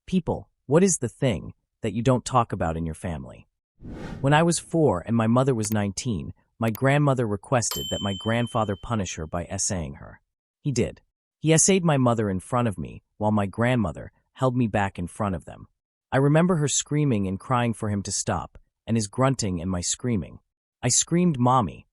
People, what is the thing that you don't talk about in your family? When I was 4 and my mother was 19, my grandmother requested that my grandfather punish her by essaying her. He did. He essayed my mother in front of me, while my grandmother held me back in front of them. I remember her screaming and crying for him to stop, and his grunting and my screaming. I screamed, "Mommy,"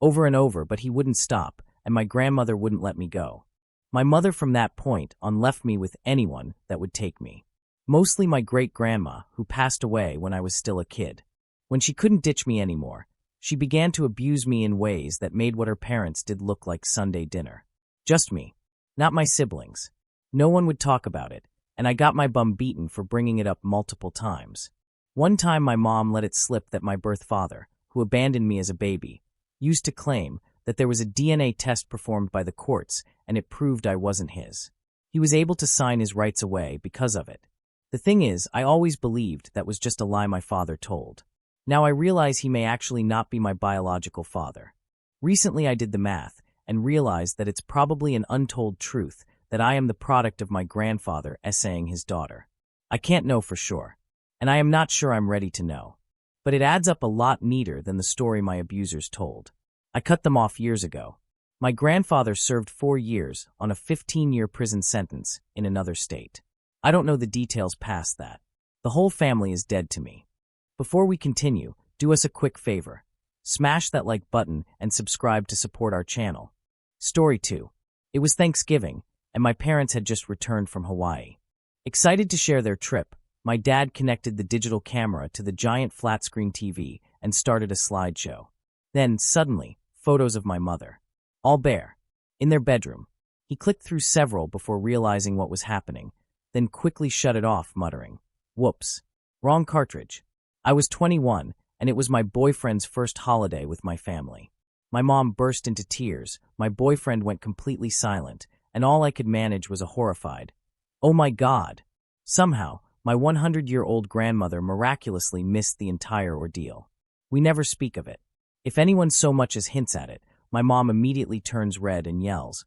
over and over, but he wouldn't stop, and my grandmother wouldn't let me go. My mother from that point on left me with anyone that would take me. Mostly my great-grandma, who passed away when I was still a kid. When she couldn't ditch me anymore, she began to abuse me in ways that made what her parents did look like Sunday dinner. Just me. Not my siblings. No one would talk about it, and I got my bum beaten for bringing it up multiple times. One time my mom let it slip that my birth father, who abandoned me as a baby, used to claim that there was a DNA test performed by the courts and it proved I wasn't his. He was able to sign his rights away because of it. The thing is, I always believed that was just a lie my father told. Now I realize he may actually not be my biological father. Recently I did the math and realized that it's probably an untold truth that I am the product of my grandfather essaying his daughter. I can't know for sure, and I am not sure I'm ready to know. But it adds up a lot neater than the story my abusers told. I cut them off years ago. My grandfather served 4 years on a 15-year prison sentence in another state. I don't know the details past that. The whole family is dead to me. Before we continue, do us a quick favor. Smash that like button and subscribe to support our channel. Story 2. It was Thanksgiving, and my parents had just returned from Hawaii. Excited to share their trip, my dad connected the digital camera to the giant flat-screen TV and started a slideshow. Then, suddenly, photos of my mother. All bare. In their bedroom. He clicked through several before realizing what was happening, then quickly shut it off, muttering, "Whoops. Wrong cartridge." I was 21, and it was my boyfriend's first holiday with my family. My mom burst into tears, my boyfriend went completely silent, and all I could manage was a horrified, "Oh my God." Somehow, my 100-year-old grandmother miraculously missed the entire ordeal. We never speak of it. If anyone so much as hints at it, my mom immediately turns red and yells,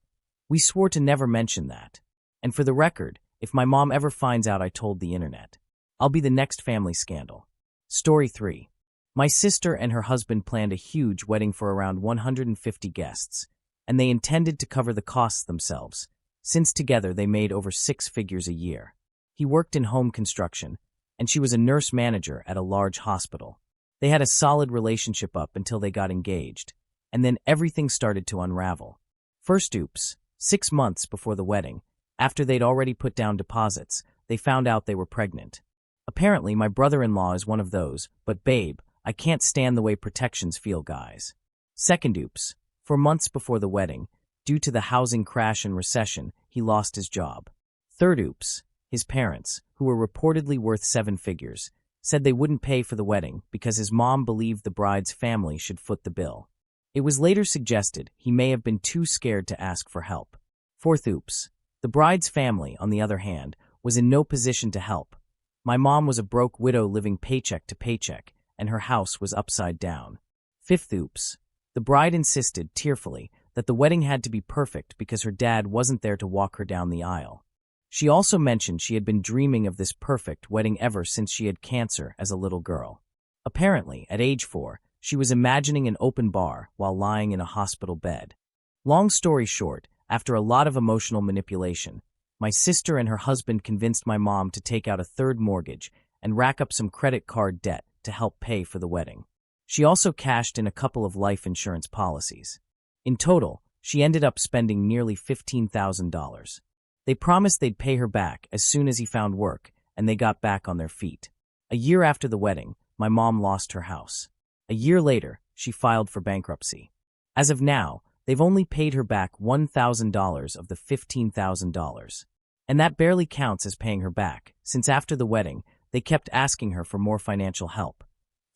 "We swore to never mention that." And for the record, if my mom ever finds out I told the internet, I'll be the next family scandal. Story 3. My sister and her husband planned a huge wedding for around 150 guests, and they intended to cover the costs themselves, since together they made over 6 figures a year. He worked in home construction, and she was a nurse manager at a large hospital. They had a solid relationship up until they got engaged, and then everything started to unravel. First, oops, 6 months before the wedding, after they'd already put down deposits, they found out they were pregnant. Apparently, my brother-in-law is one of those, but babe, I can't stand the way protections feel, guys. Second, oops, 4 months before the wedding, due to the housing crash and recession, he lost his job. Third, oops, his parents, who were reportedly worth 7 figures, said they wouldn't pay for the wedding because his mom believed the bride's family should foot the bill. It was later suggested he may have been too scared to ask for help. Fourth, oops, the bride's family, on the other hand, was in no position to help. My mom was a broke widow living paycheck to paycheck, and her house was upside down. Fifth, oops, the bride insisted, tearfully, that the wedding had to be perfect because her dad wasn't there to walk her down the aisle. She also mentioned she had been dreaming of this perfect wedding ever since she had cancer as a little girl. Apparently, at age 4, she was imagining an open bar while lying in a hospital bed. Long story short, after a lot of emotional manipulation, my sister and her husband convinced my mom to take out a third mortgage and rack up some credit card debt to help pay for the wedding. She also cashed in a couple of life insurance policies. In total, she ended up spending nearly $15,000. They promised they'd pay her back as soon as he found work, and they got back on their feet. A year after the wedding, my mom lost her house. A year later, she filed for bankruptcy. As of now, they've only paid her back $1,000 of the $15,000. And that barely counts as paying her back, since after the wedding, they kept asking her for more financial help.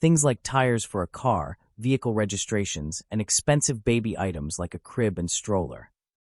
Things like tires for a car, vehicle registrations, and expensive baby items like a crib and stroller.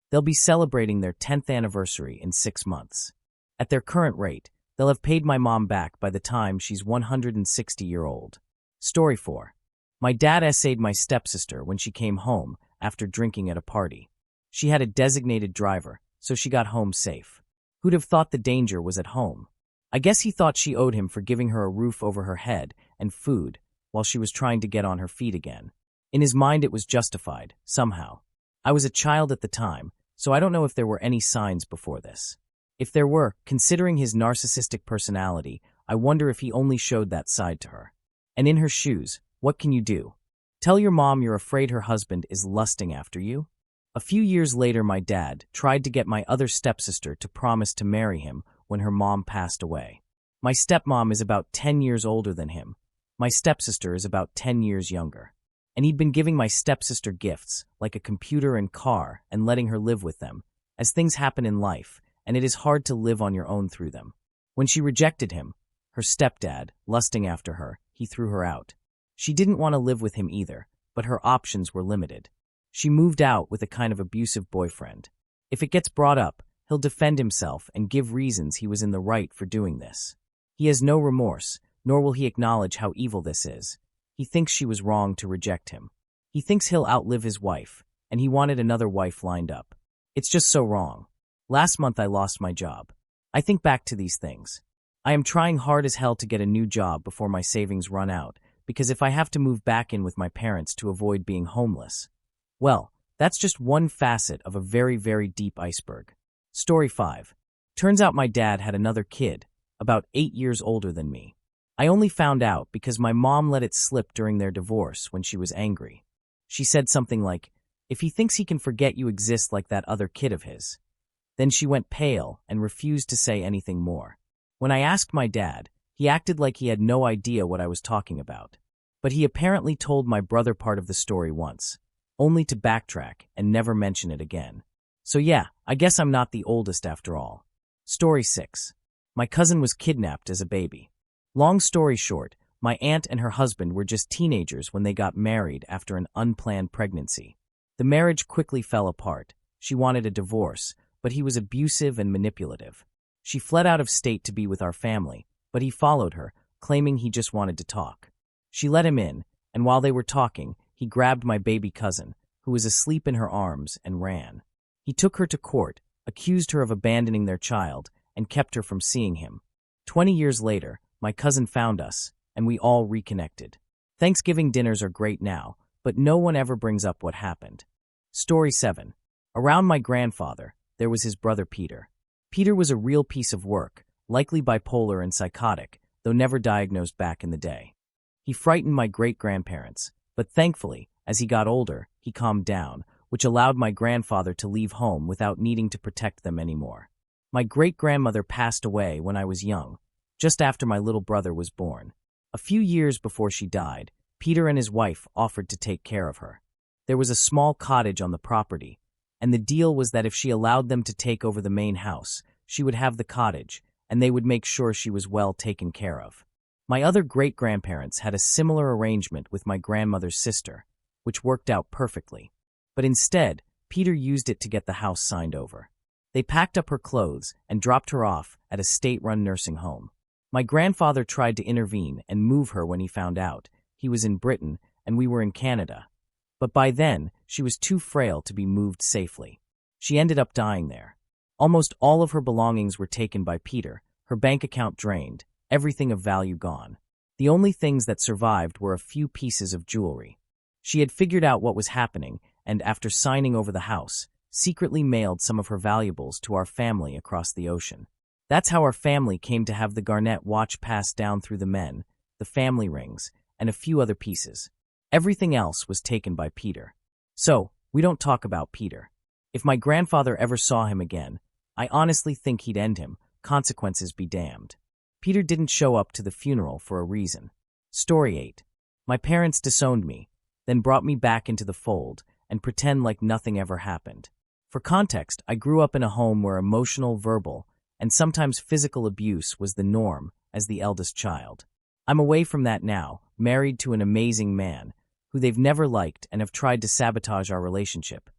They'll be celebrating their 10th anniversary in 6 months. At their current rate, they'll have paid my mom back by the time she's 160-year-old. Story 4. My dad essayed my stepsister when she came home after drinking at a party. She had a designated driver, so she got home safe. Who'd have thought the danger was at home? I guess he thought she owed him for giving her a roof over her head and food while she was trying to get on her feet again. In his mind, it was justified, somehow. I was a child at the time, so I don't know if there were any signs before this. If there were, considering his narcissistic personality, I wonder if he only showed that side to her. And in her shoes, what can you do? Tell your mom you're afraid her husband is lusting after you? A few years later, my dad tried to get my other stepsister to promise to marry him when her mom passed away. My stepmom is about 10 years older than him. My stepsister is about 10 years younger. And he'd been giving my stepsister gifts, like a computer and car, and letting her live with them, as things happen in life, and it is hard to live on your own through them. When she rejected him, her stepdad, lusting after her, he threw her out. She didn't want to live with him either, but her options were limited. She moved out with a kind of abusive boyfriend. If it gets brought up, he'll defend himself and give reasons he was in the right for doing this. He has no remorse, nor will he acknowledge how evil this is. He thinks she was wrong to reject him. He thinks he'll outlive his wife, and he wanted another wife lined up. It's just so wrong. Last month I lost my job. I think back to these things. I am trying hard as hell to get a new job before my savings run out, because if I have to move back in with my parents to avoid being homeless, well, that's just one facet of a very, very deep iceberg. Story 5. Turns out my dad had another kid, about 8 years older than me. I only found out because my mom let it slip during their divorce when she was angry. She said something like, "If he thinks he can forget you exist like that other kid of his." Then she went pale and refused to say anything more. When I asked my dad, he acted like he had no idea what I was talking about. But he apparently told my brother part of the story once, only to backtrack and never mention it again. So yeah, I guess I'm not the oldest after all. Story 6. My cousin was kidnapped as a baby. Long story short, my aunt and her husband were just teenagers when they got married after an unplanned pregnancy. The marriage quickly fell apart. She wanted a divorce, but he was abusive and manipulative. She fled out of state to be with our family, but he followed her, claiming he just wanted to talk. She let him in, and while they were talking, he grabbed my baby cousin, who was asleep in her arms, and ran. He took her to court, accused her of abandoning their child, and kept her from seeing him. 20 years later, my cousin found us, and we all reconnected. Thanksgiving dinners are great now, but no one ever brings up what happened. Story 7. Around my grandfather, there was his brother Peter. Peter was a real piece of work, likely bipolar and psychotic, though never diagnosed back in the day. He frightened my great-grandparents, but thankfully, as he got older, he calmed down, which allowed my grandfather to leave home without needing to protect them anymore. My great-grandmother passed away when I was young, just after my little brother was born. A few years before she died, Peter and his wife offered to take care of her. There was a small cottage on the property, and the deal was that if she allowed them to take over the main house, she would have the cottage, and they would make sure she was well taken care of. My other great-grandparents had a similar arrangement with my grandmother's sister, which worked out perfectly. But instead, Peter used it to get the house signed over. They packed up her clothes and dropped her off at a state-run nursing home. My grandfather tried to intervene and move her when he found out. He was in Britain, and we were in Canada. But by then, she was too frail to be moved safely. She ended up dying there. Almost all of her belongings were taken by Peter, her bank account drained, everything of value gone. The only things that survived were a few pieces of jewelry. She had figured out what was happening, and after signing over the house, secretly mailed some of her valuables to our family across the ocean. That's how our family came to have the garnet watch passed down through the men, the family rings, and a few other pieces. Everything else was taken by Peter. So, we don't talk about Peter. If my grandfather ever saw him again, I honestly think he'd end him, consequences be damned. Peter didn't show up to the funeral for a reason. Story 8. My parents disowned me, then brought me back into the fold, and pretend like nothing ever happened. For context, I grew up in a home where emotional, verbal, and sometimes physical abuse was the norm as the eldest child. I'm away from that now, married to an amazing man, who they've never liked and have tried to sabotage our relationship.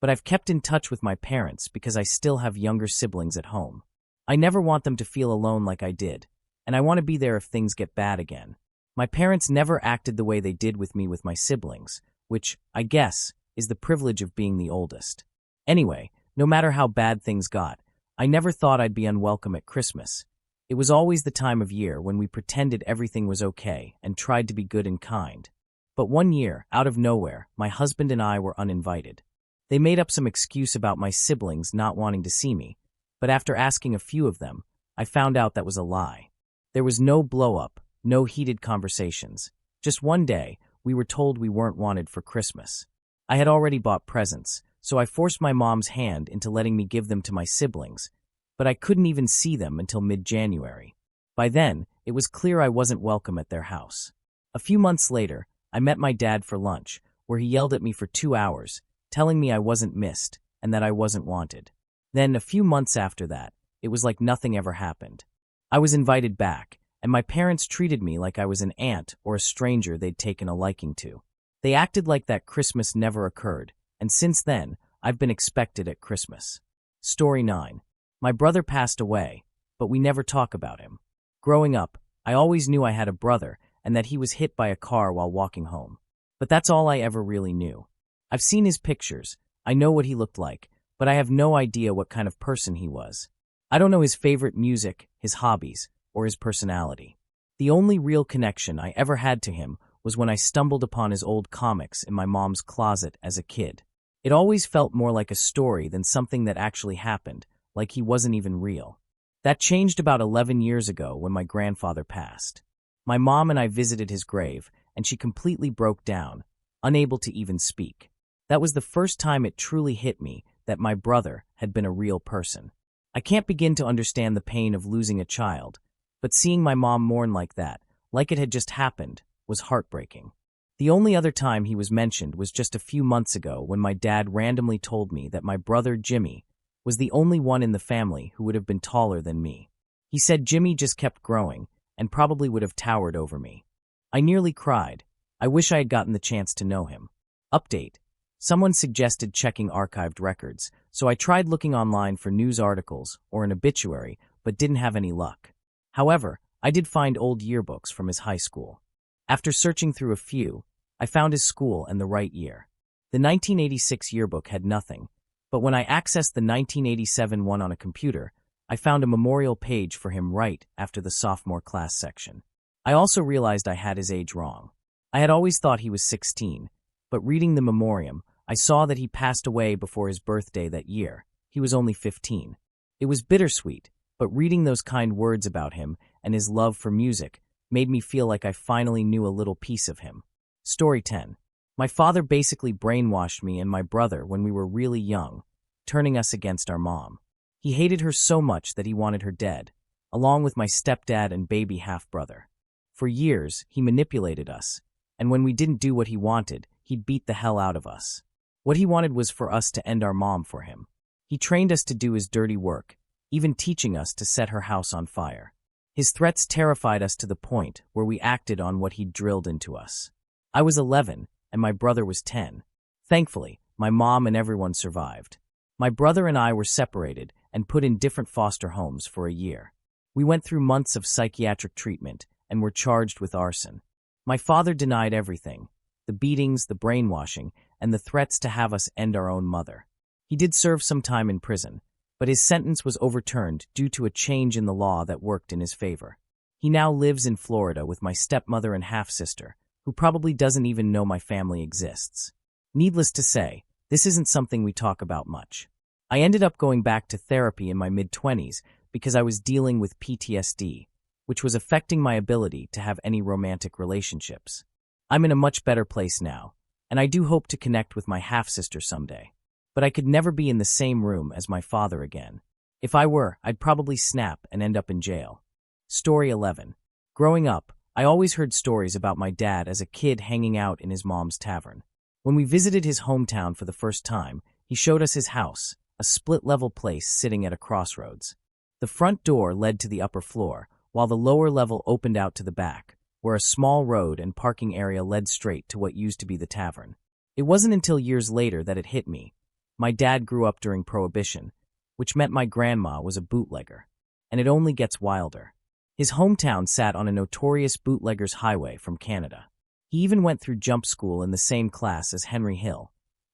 But I've kept in touch with my parents because I still have younger siblings at home. I never want them to feel alone like I did, and I want to be there if things get bad again. My parents never acted the way they did with me with my siblings, which, I guess, is the privilege of being the oldest. Anyway, no matter how bad things got, I never thought I'd be unwelcome at Christmas, It was always the time of year when we pretended everything was okay and tried to be good and kind. But one year, out of nowhere, my husband and I were uninvited. They made up some excuse about my siblings not wanting to see me, but after asking a few of them, I found out that was a lie. There was no blow-up, no heated conversations. Just one day, we were told we weren't wanted for Christmas. I had already bought presents, so I forced my mom's hand into letting me give them to my siblings, but I couldn't even see them until mid-January. By then, it was clear I wasn't welcome at their house. A few months later, I met my dad for lunch, where he yelled at me for 2 hours, telling me I wasn't missed and that I wasn't wanted. Then, a few months after that, it was like nothing ever happened. I was invited back, and my parents treated me like I was an aunt or a stranger they'd taken a liking to. They acted like that Christmas never occurred, and since then, I've been expected at Christmas. Story 9. My brother passed away, but we never talk about him. Growing up, I always knew I had a brother and that he was hit by a car while walking home. But that's all I ever really knew. I've seen his pictures, I know what he looked like, but I have no idea what kind of person he was. I don't know his favorite music, his hobbies, or his personality. The only real connection I ever had to him was when I stumbled upon his old comics in my mom's closet as a kid. It always felt more like a story than something that actually happened, like he wasn't even real. That changed about 11 years ago when my grandfather passed. My mom and I visited his grave, and she completely broke down, unable to even speak. That was the first time it truly hit me that my brother had been a real person. I can't begin to understand the pain of losing a child, but seeing my mom mourn like that, like it had just happened, was heartbreaking. The only other time he was mentioned was just a few months ago when my dad randomly told me that my brother Jimmy was the only one in the family who would have been taller than me. He said Jimmy just kept growing and probably would have towered over me. I nearly cried. I wish I had gotten the chance to know him. Update. Someone suggested checking archived records, so I tried looking online for news articles or an obituary, but didn't have any luck. However, I did find old yearbooks from his high school. After searching through a few, I found his school and the right year. The 1986 yearbook had nothing, but when I accessed the 1987 one on a computer, I found a memorial page for him right after the sophomore class section. I also realized I had his age wrong. I had always thought he was 16, but reading the memoriam, I saw that he passed away before his birthday that year. He was only 15. It was bittersweet, but reading those kind words about him and his love for music made me feel like I finally knew a little piece of him. Story 10. My father basically brainwashed me and my brother when we were really young, turning us against our mom. He hated her so much that he wanted her dead, along with my stepdad and baby half-brother. For years, he manipulated us, and when we didn't do what he wanted, he'd beat the hell out of us. What he wanted was for us to end our mom for him. He trained us to do his dirty work, even teaching us to set her house on fire. His threats terrified us to the point where we acted on what he'd drilled into us. I was 11, and my brother was 10. Thankfully, my mom and everyone survived. My brother and I were separated and put in different foster homes for a year. We went through months of psychiatric treatment and were charged with arson. My father denied everything, the beatings, the brainwashing, and the threats to have us end our own mother. He did serve some time in prison, but his sentence was overturned due to a change in the law that worked in his favor. He now lives in Florida with my stepmother and half-sister, who probably doesn't even know my family exists. Needless to say, this isn't something we talk about much. I ended up going back to therapy in my mid-20s because I was dealing with PTSD, which was affecting my ability to have any romantic relationships. I'm in a much better place now, and I do hope to connect with my half-sister someday. But I could never be in the same room as my father again. If I were, I'd probably snap and end up in jail. Story 11. Growing up, I always heard stories about my dad as a kid hanging out in his mom's tavern. When we visited his hometown for the first time, he showed us his house, a split-level place sitting at a crossroads. The front door led to the upper floor, while the lower level opened out to the back, where a small road and parking area led straight to what used to be the tavern. It wasn't until years later that it hit me. My dad grew up during Prohibition, which meant my grandma was a bootlegger, and it only gets wilder. His hometown sat on a notorious bootlegger's highway from Canada. He even went through jump school in the same class as Henry Hill,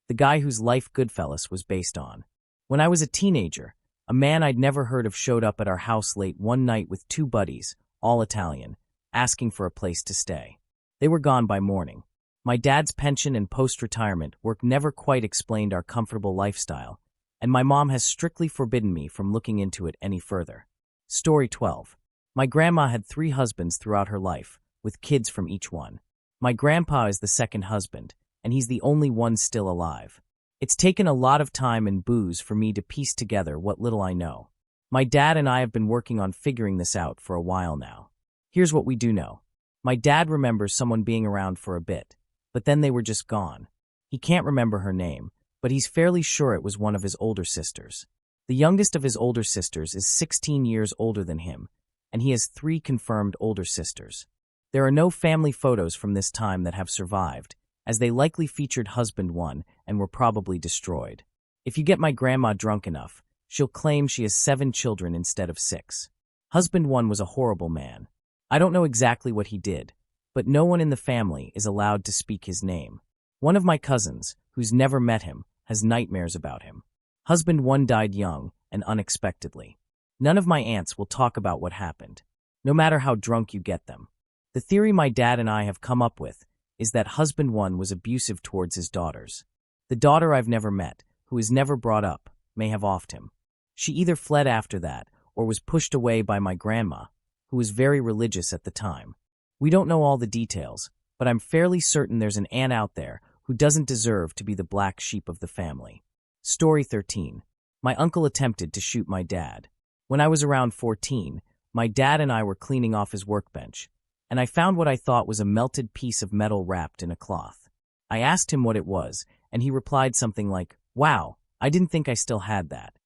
the guy whose life Goodfellas was based on. When I was a teenager, A man I'd never heard of showed up at our house late one night with two buddies, all Italian, asking for a place to stay. They were gone by morning. My dad's pension and post-retirement work never quite explained our comfortable lifestyle, and my mom has strictly forbidden me from looking into it any further. Story 12. My grandma had 3 husbands throughout her life, with kids from each one. My grandpa is the second husband, and he's the only one still alive. It's taken a lot of time and booze for me to piece together what little I know. My dad and I have been working on figuring this out for a while now. Here's what we do know. My dad remembers someone being around for a bit, but then they were just gone. He can't remember her name, but he's fairly sure it was one of his older sisters. The youngest of his older sisters is 16 years older than him, and he has 3 confirmed older sisters. There are no family photos from this time that have survived, as they likely featured husband 1 and were probably destroyed. If you get my grandma drunk enough, she'll claim she has 7 children instead of 6. Husband 1 was a horrible man. I don't know exactly what he did, but no one in the family is allowed to speak his name. One of my cousins, who's never met him, has nightmares about him. Husband 1 died young and unexpectedly. None of my aunts will talk about what happened, no matter how drunk you get them. The theory my dad and I have come up with is that husband 1 was abusive towards his daughters. The daughter I've never met, who is never brought up, may have offed him. She either fled after that or was pushed away by my grandma, who was very religious at the time. We don't know all the details, but I'm fairly certain there's an aunt out there who doesn't deserve to be the black sheep of the family. Story 13. My uncle attempted to shoot my dad. When I was around 14, my dad and I were cleaning off his workbench, and I found what I thought was a melted piece of metal wrapped in a cloth. I asked him what it was, and he replied something like, "Wow, I didn't think I still had that."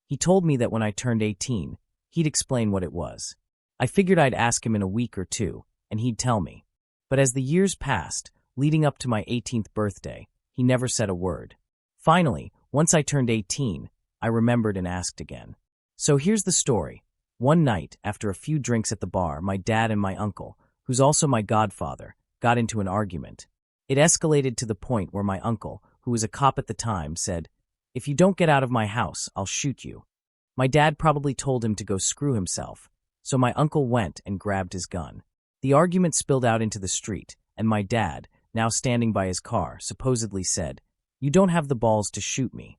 He told me that when I turned 18, he'd explain what it was. I figured I'd ask him in a week or 2, and he'd tell me. But as the years passed, leading up to my 18th birthday, he never said a word. Finally, once I turned 18, I remembered and asked again. So here's the story. One night, after a few drinks at the bar, my dad and my uncle, who's also my godfather, got into an argument. It escalated to the point where my uncle, who was a cop at the time, said, "If you don't get out of my house, I'll shoot you." My dad probably told him to go screw himself, so my uncle went and grabbed his gun. The argument spilled out into the street, and my dad, now standing by his car, supposedly said, "You don't have the balls to shoot me."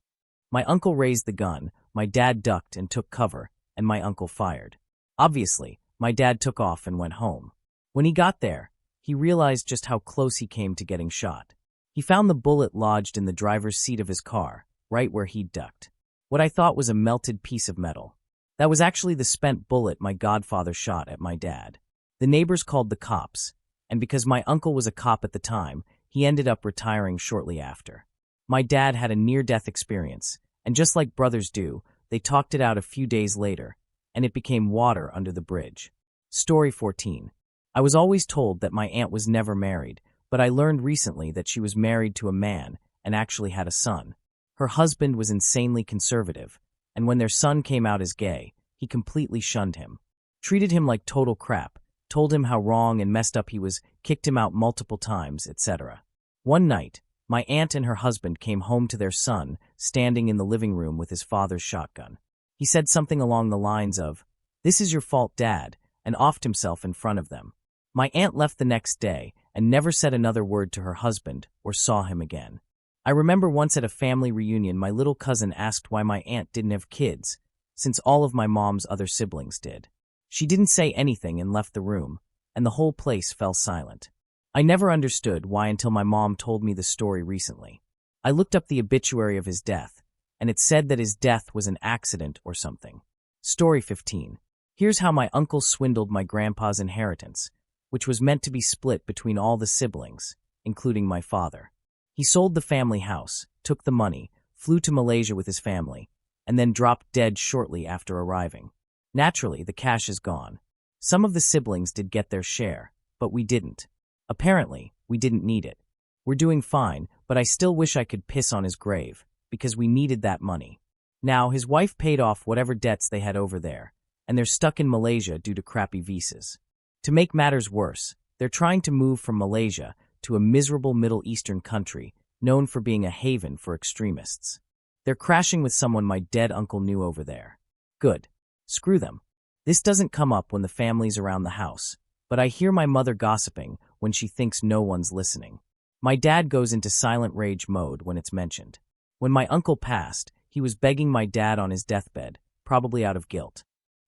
My uncle raised the gun, my dad ducked and took cover, and my uncle fired. Obviously, my dad took off and went home. When he got there, he realized just how close he came to getting shot. He found the bullet lodged in the driver's seat of his car, right where he'd ducked. What I thought was a melted piece of metal. That was actually the spent bullet my godfather shot at my dad. The neighbors called the cops, and because my uncle was a cop at the time, he ended up retiring shortly after. My dad had a near-death experience, and just like brothers do, they talked it out a few days later, and it became water under the bridge. Story 14. I was always told that my aunt was never married, but I learned recently that she was married to a man and actually had a son. Her husband was insanely conservative, and when their son came out as gay, he completely shunned him. Treated him like total crap, told him how wrong and messed up he was, kicked him out multiple times, etc. One night, my aunt and her husband came home to their son, standing in the living room with his father's shotgun. He said something along the lines of, "This is your fault, Dad," and offed himself in front of them. My aunt left the next day and never said another word to her husband or saw him again. I remember once at a family reunion my little cousin asked why my aunt didn't have kids, since all of my mom's other siblings did. She didn't say anything and left the room, and the whole place fell silent. I never understood why until my mom told me the story recently. I looked up the obituary of his death, and it said that his death was an accident or something. Story 15. Here's how my uncle swindled my grandpa's inheritance, which was meant to be split between all the siblings, including my father. He sold the family house, took the money, flew to Malaysia with his family, and then dropped dead shortly after arriving. Naturally, the cash is gone. Some of the siblings did get their share, but we didn't. Apparently, we didn't need it. We're doing fine, but I still wish I could piss on his grave, because we needed that money. Now, his wife paid off whatever debts they had over there, and they're stuck in Malaysia due to crappy visas. To make matters worse, they're trying to move from Malaysia to a miserable Middle Eastern country known for being a haven for extremists. They're crashing with someone my dead uncle knew over there. Good. Screw them. This doesn't come up when the family's around the house, but I hear my mother gossiping when she thinks no one's listening. My dad goes into silent rage mode when it's mentioned. When my uncle passed, he was begging my dad on his deathbed, probably out of guilt.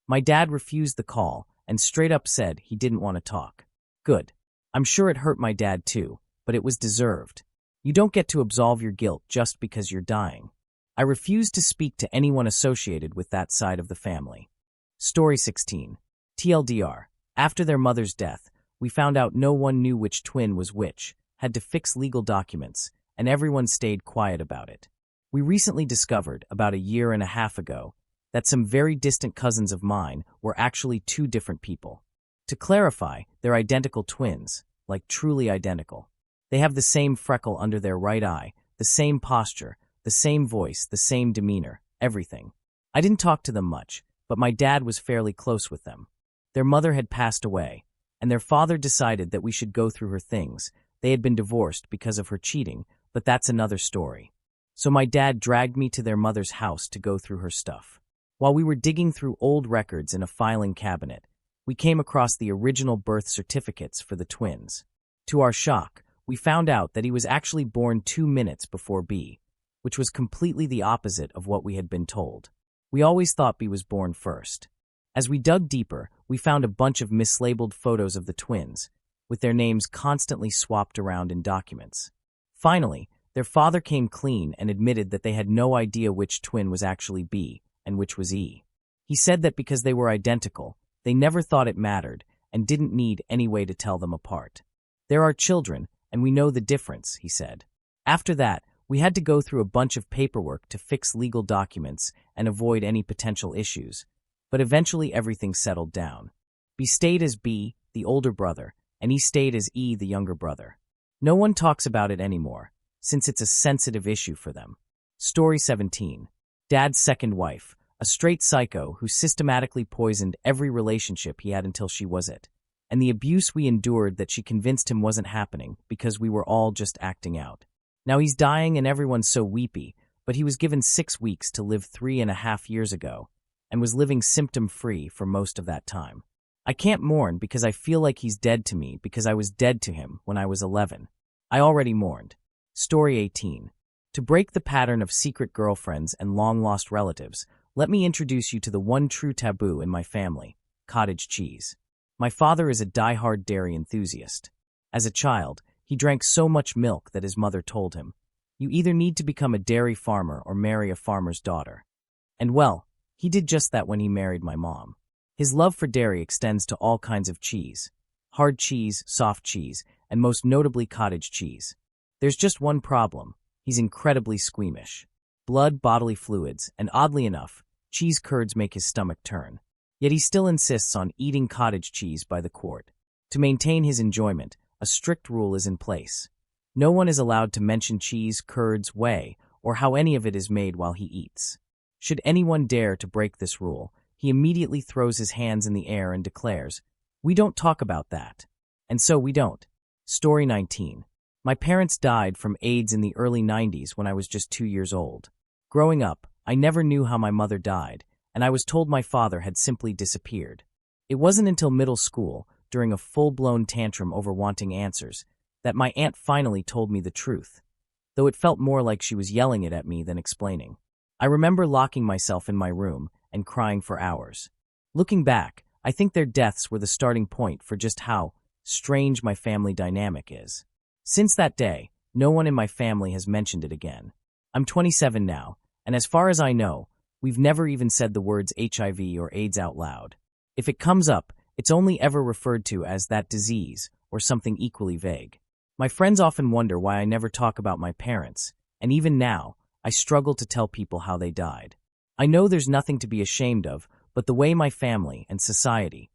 My dad refused the call and straight up said he didn't want to talk. Good. I'm sure it hurt my dad too, but it was deserved. You don't get to absolve your guilt just because you're dying. I refuse to speak to anyone associated with that side of the family. Story 16. TLDR. After their mother's death, we found out no one knew which twin was which, had to fix legal documents, and everyone stayed quiet about it. We recently discovered, about a year and a half ago, that some very distant cousins of mine were actually two different people. To clarify, they're identical twins, like truly identical. They have the same freckle under their right eye, the same posture, the same voice, the same demeanor, everything. I didn't talk to them much, but my dad was fairly close with them. Their mother had passed away, and their father decided that we should go through her things. They had been divorced because of her cheating, but that's another story. So my dad dragged me to their mother's house to go through her stuff. While we were digging through old records in a filing cabinet, we came across the original birth certificates for the twins. To our shock, we found out that he was actually born 2 minutes before B, which was completely the opposite of what we had been told. We always thought B was born first. As we dug deeper, we found a bunch of mislabeled photos of the twins, with their names constantly swapped around in documents. Finally, their father came clean and admitted that they had no idea which twin was actually B and which was E. He said that because they were identical, they never thought it mattered and didn't need any way to tell them apart. They're our children, and we know the difference, he said. After that, we had to go through a bunch of paperwork to fix legal documents and avoid any potential issues, but eventually everything settled down. B stayed as B, the older brother, and E stayed as E, the younger brother. No one talks about it anymore, since it's a sensitive issue for them. Story 17. Dad's second wife, a straight psycho who systematically poisoned every relationship he had until she was it, and the abuse we endured that she convinced him wasn't happening because we were all just acting out. Now he's dying and everyone's so weepy, but he was given 6 weeks to live 3.5 years ago, and was living symptom-free for most of that time. I can't mourn because I feel like he's dead to me because I was dead to him when I was 11. I already mourned. Story 18. To break the pattern of secret girlfriends and long-lost relatives, let me introduce you to the one true taboo in my family, cottage cheese. My father is a die-hard dairy enthusiast. As a child, he drank so much milk that his mother told him, "You either need to become a dairy farmer or marry a farmer's daughter." And well, he did just that when he married my mom. His love for dairy extends to all kinds of cheese: hard cheese, soft cheese, and most notably cottage cheese. There's just one problem. He's incredibly squeamish. Blood, bodily fluids, and oddly enough, cheese curds make his stomach turn. Yet he still insists on eating cottage cheese by the quart. To maintain his enjoyment, a strict rule is in place. No one is allowed to mention cheese, curds, whey, or how any of it is made while he eats. Should anyone dare to break this rule, he immediately throws his hands in the air and declares, "We don't talk about that." And so we don't. Story 19. My parents died from AIDS in the early 90s when I was just 2 years old. Growing up, I never knew how my mother died, and I was told my father had simply disappeared. It wasn't until middle school, during a full-blown tantrum over wanting answers, that my aunt finally told me the truth, though it felt more like she was yelling it at me than explaining. I remember locking myself in my room and crying for hours. Looking back, I think their deaths were the starting point for just how strange my family dynamic is. Since that day, no one in my family has mentioned it again. I'm 27 now, and as far as I know, we've never even said the words HIV or AIDS out loud. If it comes up, it's only ever referred to as that disease or something equally vague. My friends often wonder why I never talk about my parents, and even now, I struggle to tell people how they died. I know there's nothing to be ashamed of, but the way my family and society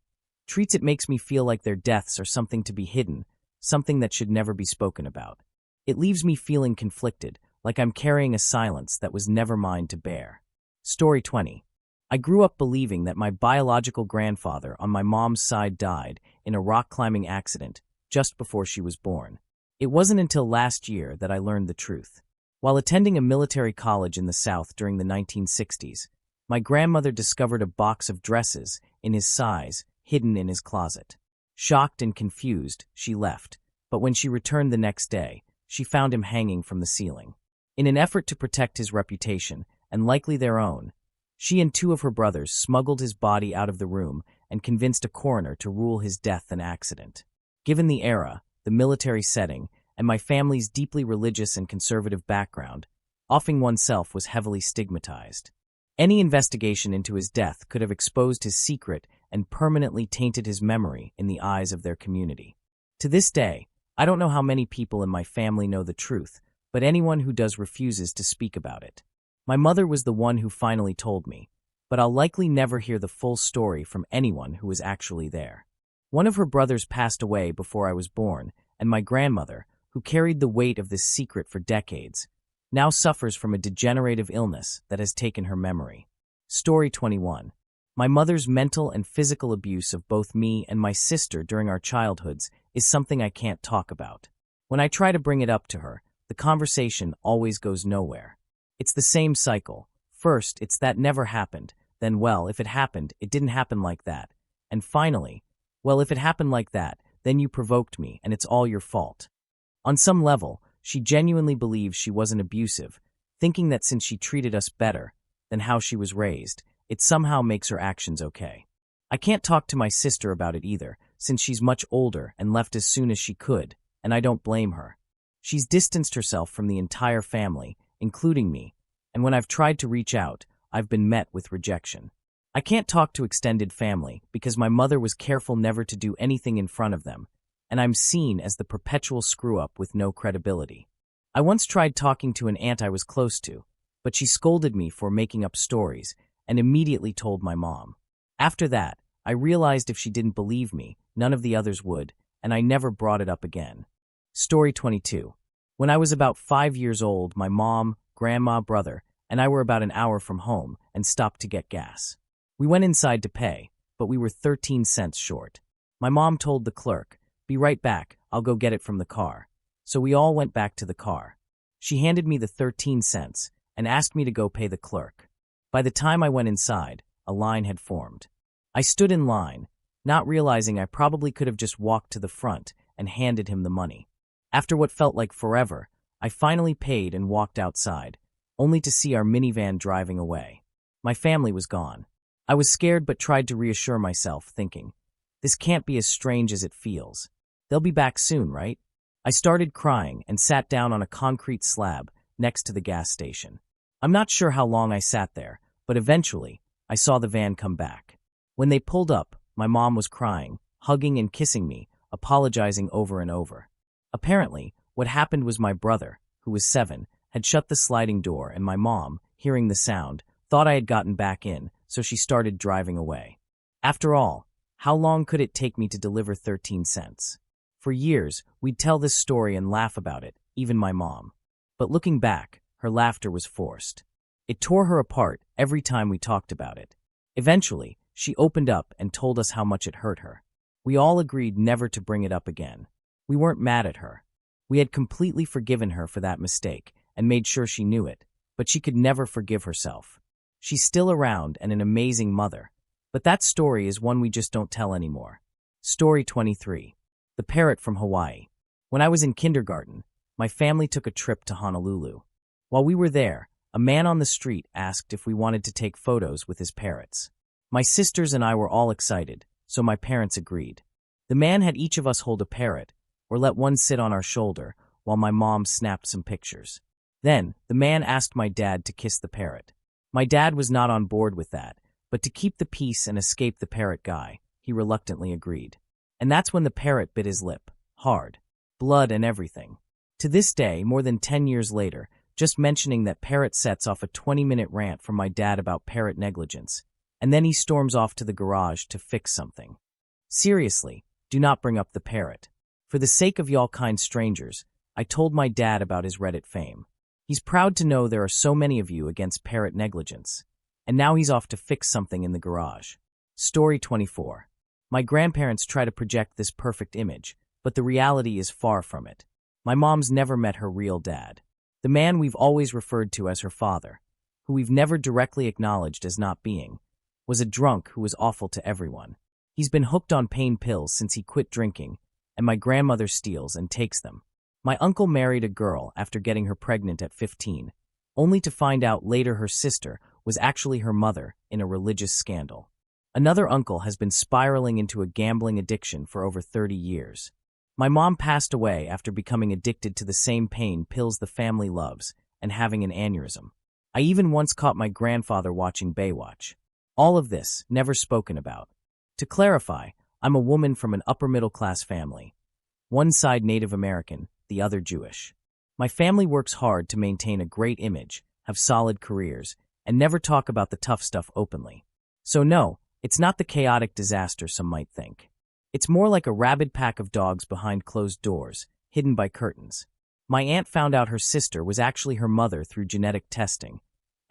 treats it makes me feel like their deaths are something to be hidden, something that should never be spoken about. It leaves me feeling conflicted, like I'm carrying a silence that was never mine to bear. Story 20. I grew up believing that my biological grandfather on my mom's side died in a rock-climbing accident just before she was born. It wasn't until last year that I learned the truth. While attending a military college in the South during the 1960s, My grandmother discovered a box of dresses, in his size, hidden in his closet. Shocked and confused, she left, but when she returned the next day, she found him hanging from the ceiling. In an effort to protect his reputation, and likely their own, she and two of her brothers smuggled his body out of the room and convinced a coroner to rule his death an accident. Given the era, the military setting, and my family's deeply religious and conservative background, offing oneself was heavily stigmatized. Any investigation into his death could have exposed his secret and permanently tainted his memory in the eyes of their community. To this day, I don't know how many people in my family know the truth, but anyone who does refuses to speak about it. My mother was the one who finally told me, but I'll likely never hear the full story from anyone who was actually there. One of her brothers passed away before I was born, and my grandmother, who carried the weight of this secret for decades, now suffers from a degenerative illness that has taken her memory. Story 21. My mother's mental and physical abuse of both me and my sister during our childhoods is something I can't talk about. When I try to bring it up to her, the conversation always goes nowhere. It's the same cycle. First, it's that never happened. Then, well, if it happened, it didn't happen like that. And finally, well, if it happened like that, then you provoked me, and it's all your fault. On some level, she genuinely believes she wasn't abusive, thinking that since she treated us better than how she was raised, it somehow makes her actions okay. I can't talk to my sister about it either, since she's much older and left as soon as she could, and I don't blame her. She's distanced herself from the entire family, including me, and when I've tried to reach out, I've been met with rejection. I can't talk to extended family because my mother was careful never to do anything in front of them, and I'm seen as the perpetual screw-up with no credibility. I once tried talking to an aunt I was close to, but she scolded me for making up stories and immediately told my mom. After that, I realized if she didn't believe me, none of the others would, and I never brought it up again. Story 22. When I was about 5 years old, my mom, grandma, brother, and I were about an hour from home and stopped to get gas. We went inside to pay, but we were 13 cents short. My mom told the clerk, "Be right back, I'll go get it from the car." So we all went back to the car. She handed me the 13 cents and asked me to go pay the clerk. By the time I went inside, a line had formed. I stood in line, not realizing I probably could have just walked to the front and handed him the money. After what felt like forever, I finally paid and walked outside, only to see our minivan driving away. My family was gone. I was scared but tried to reassure myself, thinking, this can't be as strange as it feels. They'll be back soon, right? I started crying and sat down on a concrete slab next to the gas station. I'm not sure how long I sat there, but eventually, I saw the van come back. When they pulled up, my mom was crying, hugging and kissing me, apologizing over and over. Apparently, what happened was my brother, who was 7, had shut the sliding door and my mom, hearing the sound, thought I had gotten back in, so she started driving away. After all, how long could it take me to deliver 13 cents? For years, we'd tell this story and laugh about it, even my mom. But looking back, her laughter was forced. It tore her apart every time we talked about it. Eventually, she opened up and told us how much it hurt her. We all agreed never to bring it up again. We weren't mad at her. We had completely forgiven her for that mistake and made sure she knew it, but she could never forgive herself. She's still around and an amazing mother, but that story is one we just don't tell anymore. Story 23. The Parrot from Hawaii. When I was in kindergarten, my family took a trip to Honolulu. While we were there, a man on the street asked if we wanted to take photos with his parrots. My sisters and I were all excited, so my parents agreed. The man had each of us hold a parrot, or let one sit on our shoulder, while my mom snapped some pictures. Then, the man asked my dad to kiss the parrot. My dad was not on board with that, but to keep the peace and escape the parrot guy, he reluctantly agreed. And that's when the parrot bit his lip, hard, blood and everything. To this day, more than 10 years later, just mentioning that parrot sets off a 20-minute rant from my dad about parrot negligence, and then he storms off to the garage to fix something. Seriously, do not bring up the parrot. For the sake of y'all kind strangers, I told my dad about his Reddit fame. He's proud to know there are so many of you against parrot negligence, and now he's off to fix something in the garage. Story 24. My grandparents try to project this perfect image, but the reality is far from it. My mom's never met her real dad, the man we've always referred to as her father. who we've never directly acknowledged as not being, was a drunk who was awful to everyone. He's been hooked on pain pills since he quit drinking, and my grandmother steals and takes them. My uncle married a girl after getting her pregnant at 15, only to find out later her sister was actually her mother in a religious scandal. Another uncle has been spiraling into a gambling addiction for over 30 years. My mom passed away after becoming addicted to the same pain pills the family loves and having an aneurysm. I even once caught my grandfather watching Baywatch. All of this never spoken about. To clarify, I'm a woman from an upper-middle-class family. One side Native American, the other Jewish. My family works hard to maintain a great image, have solid careers, and never talk about the tough stuff openly. So no, it's not the chaotic disaster some might think. It's more like a rabid pack of dogs behind closed doors, hidden by curtains. My aunt found out her sister was actually her mother through genetic testing,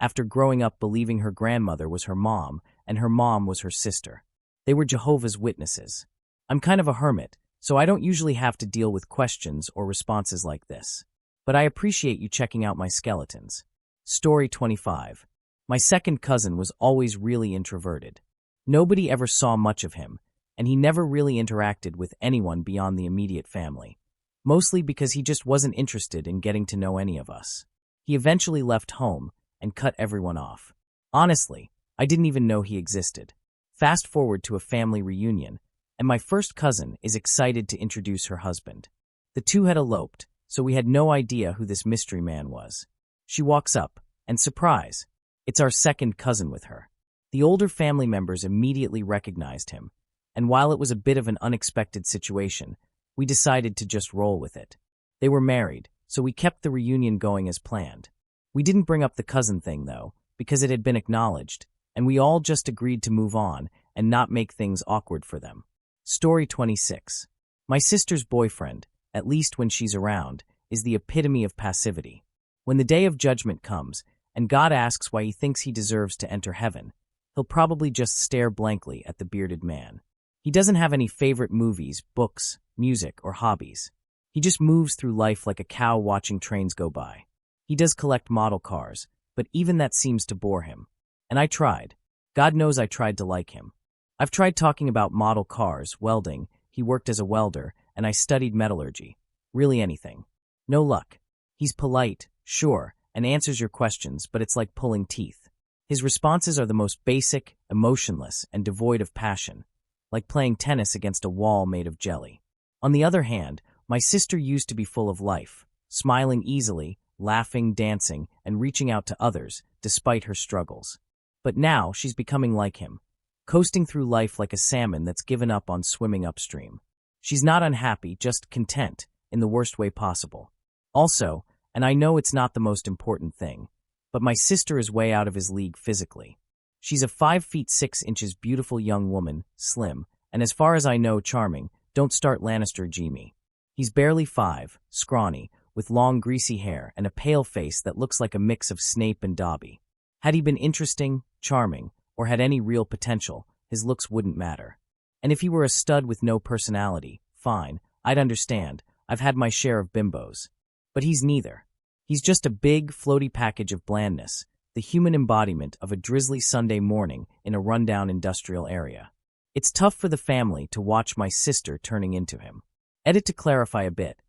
after growing up believing her grandmother was her mom and her mom was her sister. They were Jehovah's Witnesses. I'm kind of a hermit, so I don't usually have to deal with questions or responses like this. But I appreciate you checking out my skeletons. Story 25. My second cousin was always really introverted. Nobody ever saw much of him, and he never really interacted with anyone beyond the immediate family, mostly because he just wasn't interested in getting to know any of us. He eventually left home and cut everyone off. Honestly, I didn't even know he existed. Fast forward to a family reunion, and my first cousin is excited to introduce her husband. The two had eloped, so we had no idea who this mystery man was. She walks up, and surprise, it's our second cousin with her. The older family members immediately recognized him, and while it was a bit of an unexpected situation, we decided to just roll with it. They were married, so we kept the reunion going as planned. We didn't bring up the cousin thing, though, because it had been acknowledged, and we all just agreed to move on and not make things awkward for them. Story 26. My sister's boyfriend, at least when she's around, is the epitome of passivity. When the day of judgment comes, and God asks why he thinks he deserves to enter heaven, he'll probably just stare blankly at the bearded man. He doesn't have any favorite movies, books, music, or hobbies. He just moves through life like a cow watching trains go by. He does collect model cars, but even that seems to bore him. And I tried. God knows I tried to like him. I've tried talking about model cars, welding, he worked as a welder, and I studied metallurgy. Really anything. No luck. He's polite, sure, and answers your questions, but it's like pulling teeth. His responses are the most basic, emotionless, and devoid of passion, like playing tennis against a wall made of jelly. On the other hand, my sister used to be full of life, smiling easily, laughing, dancing, and reaching out to others, despite her struggles. But now she's becoming like him, coasting through life like a salmon that's given up on swimming upstream. She's not unhappy, just content, in the worst way possible. Also, and I know it's not the most important thing, but my sister is way out of his league physically. She's a 5'6" beautiful young woman, slim, and as far as I know charming. Don't start Lannister Jamie. He's barely 5, scrawny, with long greasy hair and a pale face that looks like a mix of Snape and Dobby. Had he been interesting, charming, or had any real potential, his looks wouldn't matter. And if he were a stud with no personality, fine, I'd understand. I've had my share of bimbos. But he's neither. He's just a big, floaty package of blandness, the human embodiment of a drizzly Sunday morning in a rundown industrial area. It's tough for the family to watch my sister turning into him. Edit to clarify a bit.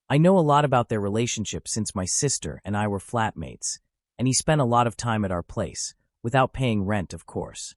I know a lot about their relationship since my sister and I were flatmates, and he spent a lot of time at our place, without paying rent, of course.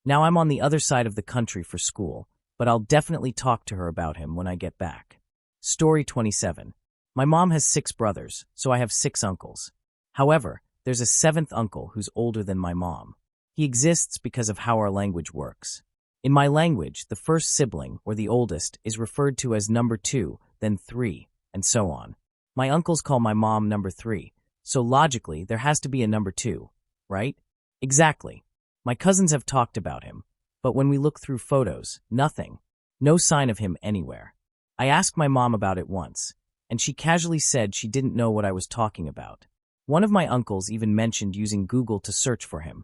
Now I'm on the other side of the country for school, but I'll definitely talk to her about him when I get back. Story 27. My mom has 6 brothers, so I have 6 uncles. However, there's a 7th uncle who's older than my mom. He exists because of how our language works. In my language, the first sibling, or the oldest, is referred to as number 2, then 3, and so on. My uncles call my mom number 3, so logically there has to be a number 2, right? Exactly. My cousins have talked about him, but when we look through photos, nothing. No sign of him anywhere. I asked my mom about it once, and she casually said she didn't know what I was talking about. One of my uncles even mentioned using Google to search for him,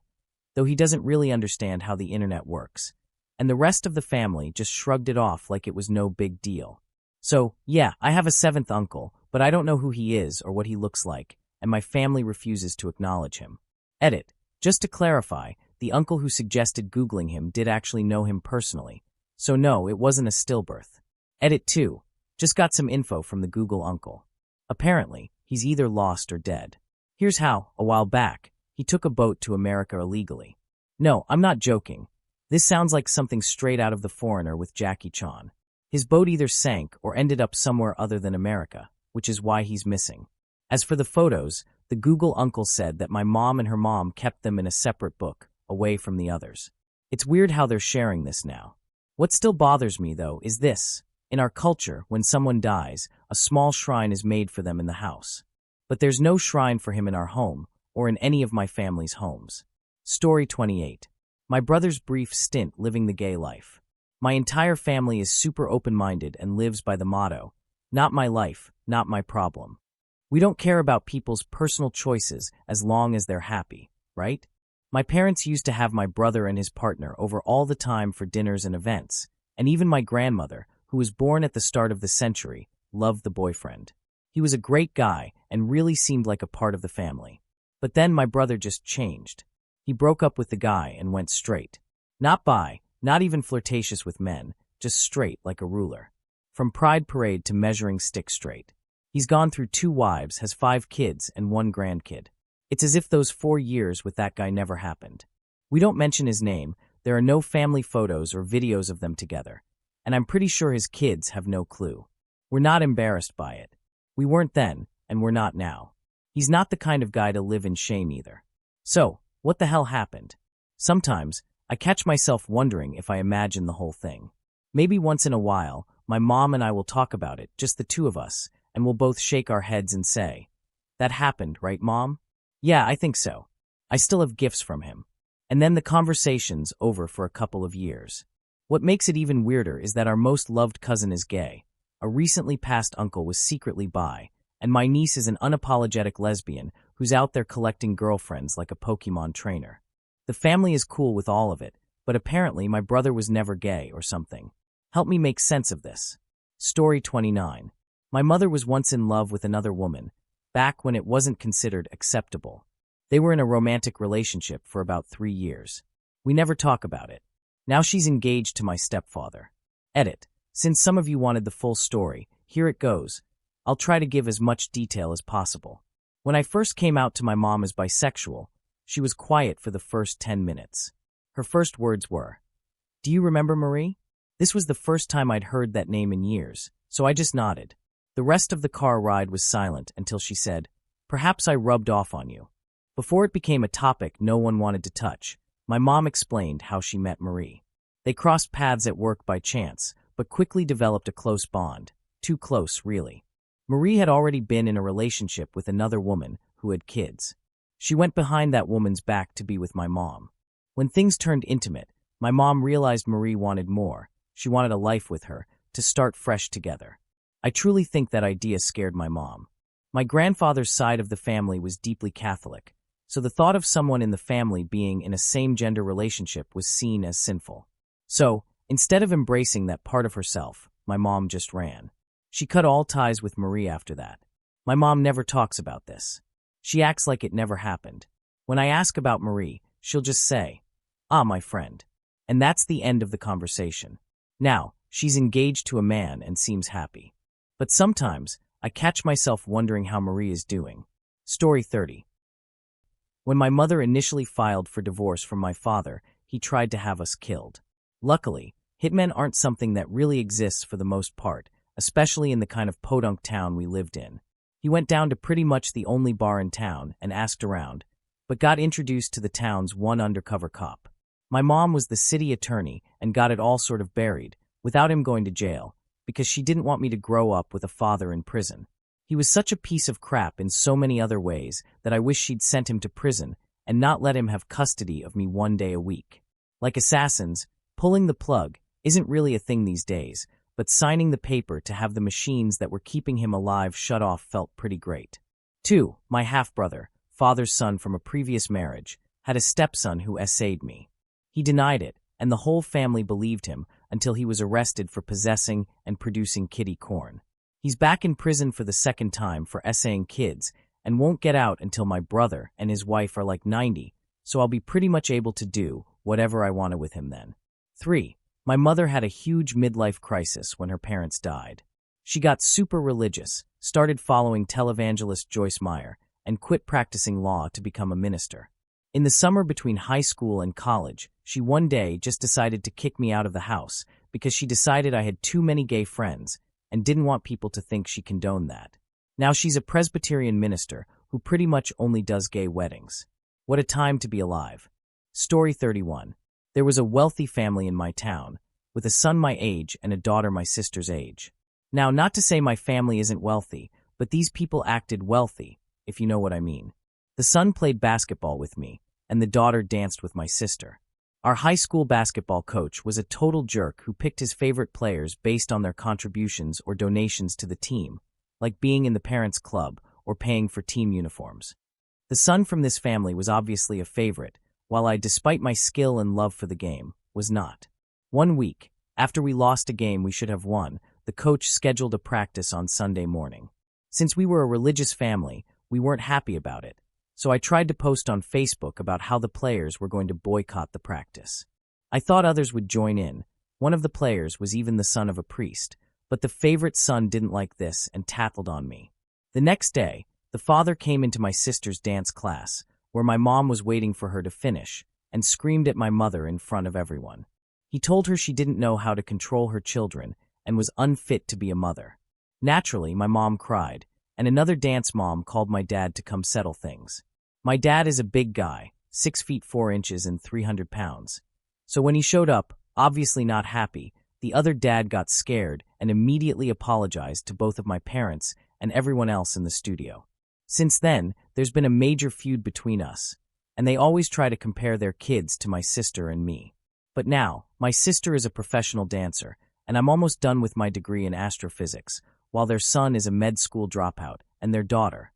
though he doesn't really understand how the internet works, and the rest of the family just shrugged it off like it was no big deal. So, yeah, I have a 7th uncle, but I don't know who he is or what he looks like, and my family refuses to acknowledge him. Edit. Just to clarify, the uncle who suggested Googling him did actually know him personally. So no, it wasn't a stillbirth. Edit 2. Just got some info from the Google uncle. Apparently, he's either lost or dead. Here's how, a while back, he took a boat to America illegally. No, I'm not joking. This sounds like something straight out of The Foreigner with Jackie Chan. His boat either sank or ended up somewhere other than America, which is why he's missing. As for the photos, the Google uncle said that my mom and her mom kept them in a separate book, away from the others. It's weird how they're sharing this now. What still bothers me, though, is this. In our culture, when someone dies, a small shrine is made for them in the house. But there's no shrine for him in our home, or in any of my family's homes. Story 28. My brother's brief stint living the gay life. My entire family is super open-minded and lives by the motto, not my life, not my problem. We don't care about people's personal choices as long as they're happy, right? My parents used to have my brother and his partner over all the time for dinners and events, and even my grandmother, who was born at the start of the century, loved the boyfriend. He was a great guy and really seemed like a part of the family. But then my brother just changed. He broke up with the guy and went straight. Not bi, not even flirtatious with men, just straight like a ruler. From Pride Parade to measuring stick straight. He's gone through 2 wives, has 5 kids, and 1 grandkid. It's as if those 4 years with that guy never happened. We don't mention his name, there are no family photos or videos of them together, and I'm pretty sure his kids have no clue. We're not embarrassed by it. We weren't then, and we're not now. He's not the kind of guy to live in shame either. So, what the hell happened? Sometimes, I catch myself wondering if I imagine the whole thing. Maybe once in a while, my mom and I will talk about it, just the 2 of us, and we'll both shake our heads and say, "That happened, right, Mom?" "Yeah, I think so. I still have gifts from him." And then the conversation's over for a couple of years. What makes it even weirder is that our most loved cousin is gay, a recently passed uncle was secretly bi, and my niece is an unapologetic lesbian who's out there collecting girlfriends like a Pokemon trainer. The family is cool with all of it, but apparently my brother was never gay or something. Help me make sense of this. Story 29. My mother was once in love with another woman, back when it wasn't considered acceptable. They were in a romantic relationship for about 3 years. We never talk about it. Now she's engaged to my stepfather. Edit. Since some of you wanted the full story, here it goes. I'll try to give as much detail as possible. When I first came out to my mom as bisexual, she was quiet for the first 10 minutes. Her first words were, "Do you remember Marie?" This was the first time I'd heard that name in years, so I just nodded. The rest of the car ride was silent until she said, "Perhaps I rubbed off on you." Before it became a topic no one wanted to touch, my mom explained how she met Marie. They crossed paths at work by chance, but quickly developed a close bond. Too close, really. Marie had already been in a relationship with another woman who had kids. She went behind that woman's back to be with my mom. When things turned intimate, my mom realized Marie wanted more. She wanted a life with her, to start fresh together. I truly think that idea scared my mom. My grandfather's side of the family was deeply Catholic, so the thought of someone in the family being in a same-gender relationship was seen as sinful. So, instead of embracing that part of herself, my mom just ran. She cut all ties with Marie after that. My mom never talks about this. She acts like it never happened. When I ask about Marie, she'll just say, "Ah, my friend." And that's the end of the conversation. Now, she's engaged to a man and seems happy. But sometimes, I catch myself wondering how Marie is doing. Story 30. When my mother initially filed for divorce from my father, he tried to have us killed. Luckily, hitmen aren't something that really exists for the most part, especially in the kind of podunk town we lived in. He went down to pretty much the only bar in town and asked around, but got introduced to the town's one undercover cop. My mom was the city attorney and got it all sort of buried, without him going to jail, because she didn't want me to grow up with a father in prison. He was such a piece of crap in so many other ways that I wish she'd sent him to prison and not let him have custody of me 1 day a week. Like assassins, pulling the plug isn't really a thing these days, but signing the paper to have the machines that were keeping him alive shut off felt pretty great. 2. My half-brother, father's son from a previous marriage, had a stepson who essayed me. He denied it, and the whole family believed him until he was arrested for possessing and producing kiddie corn. He's back in prison for the second time for essaying kids, and won't get out until my brother and his wife are like 90, so I'll be pretty much able to do whatever I want with him then. 3. My mother had a huge midlife crisis when her parents died. She got super religious, started following televangelist Joyce Meyer, and quit practicing law to become a minister. In the summer between high school and college, she one day just decided to kick me out of the house because she decided I had too many gay friends and didn't want people to think she condoned that. Now she's a Presbyterian minister who pretty much only does gay weddings. What a time to be alive. Story 31. There was a wealthy family in my town, with a son my age and a daughter my sister's age. Now, not to say my family isn't wealthy, but these people acted wealthy, if you know what I mean. The son played basketball with me, and the daughter danced with my sister. Our high school basketball coach was a total jerk who picked his favorite players based on their contributions or donations to the team, like being in the parents' club or paying for team uniforms. The son from this family was obviously a favorite, while I, despite my skill and love for the game, was not. One week, after we lost a game we should have won, the coach scheduled a practice on Sunday morning. Since we were a religious family, we weren't happy about it, so I tried to post on Facebook about how the players were going to boycott the practice. I thought others would join in. One of the players was even the son of a priest, but the favorite son didn't like this and tattled on me. The next day, the father came into my sister's dance class, where my mom was waiting for her to finish, and screamed at my mother in front of everyone. He told her she didn't know how to control her children and was unfit to be a mother. Naturally, my mom cried, and another dance mom called my dad to come settle things. My dad is a big guy, 6 feet 4 inches and 300 pounds. So when he showed up, obviously not happy, the other dad got scared and immediately apologized to both of my parents and everyone else in the studio. Since then, there's been a major feud between us, and they always try to compare their kids to my sister and me. But now, my sister is a professional dancer, and I'm almost done with my degree in astrophysics, while their son is a med school dropout, and their daughter,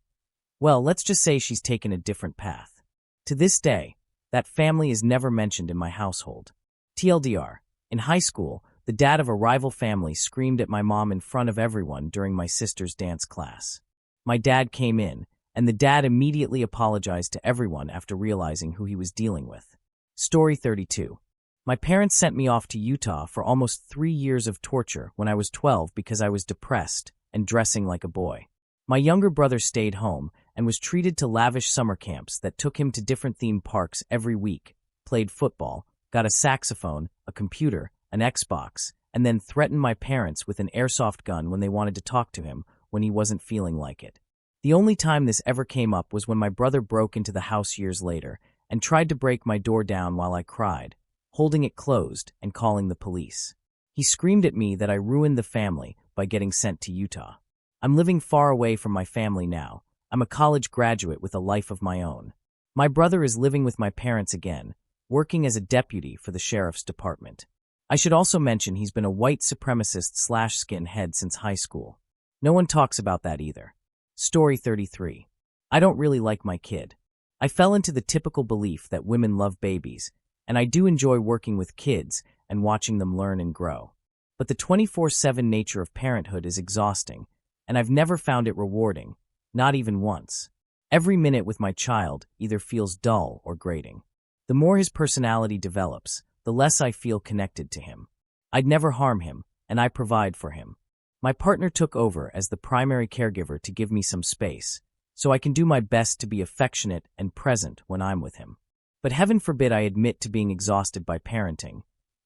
well, let's just say she's taken a different path. To this day, that family is never mentioned in my household. TLDR, in high school, the dad of a rival family screamed at my mom in front of everyone during my sister's dance class. My dad came in, and the dad immediately apologized to everyone after realizing who he was dealing with. Story 32. My parents sent me off to Utah for almost 3 years of torture when I was 12 because I was depressed and dressing like a boy. My younger brother stayed home and was treated to lavish summer camps that took him to different theme parks every week, played football, got a saxophone, a computer, an Xbox, and then threatened my parents with an airsoft gun when they wanted to talk to him when he wasn't feeling like it. The only time this ever came up was when my brother broke into the house years later and tried to break my door down while I cried, holding it closed and calling the police. He screamed at me that I ruined the family by getting sent to Utah. I'm living far away from my family now. I'm a college graduate with a life of my own. My brother is living with my parents again, working as a deputy for the sheriff's department. I should also mention he's been a white supremacist/skinhead since high school. No one talks about that either. Story 33. I don't really like my kid. I fell into the typical belief that women love babies, and I do enjoy working with kids and watching them learn and grow. But the 24/7 nature of parenthood is exhausting, and I've never found it rewarding, not even once. Every minute with my child either feels dull or grating. The more his personality develops, the less I feel connected to him. I'd never harm him, and I provide for him. My partner took over as the primary caregiver to give me some space, so I can do my best to be affectionate and present when I'm with him. But heaven forbid I admit to being exhausted by parenting,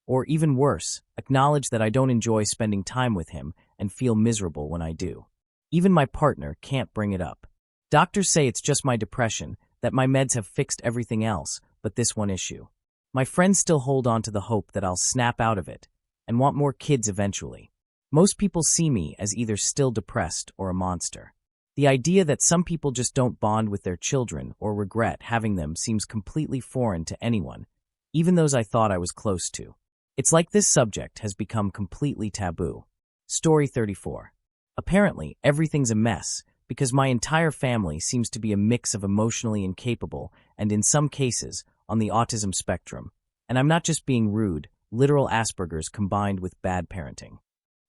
or even worse, acknowledge that I don't enjoy spending time with him and feel miserable when I do. Even my partner can't bring it up. Doctors say it's just my depression, that my meds have fixed everything else but this one issue. My friends still hold on to the hope that I'll snap out of it and want more kids eventually. Most people see me as either still depressed or a monster. The idea that some people just don't bond with their children or regret having them seems completely foreign to anyone, even those I thought I was close to. It's like this subject has become completely taboo. Story 34. Apparently, everything's a mess because my entire family seems to be a mix of emotionally incapable and, in some cases, on the autism spectrum. And I'm not just being rude, literal Asperger's combined with bad parenting.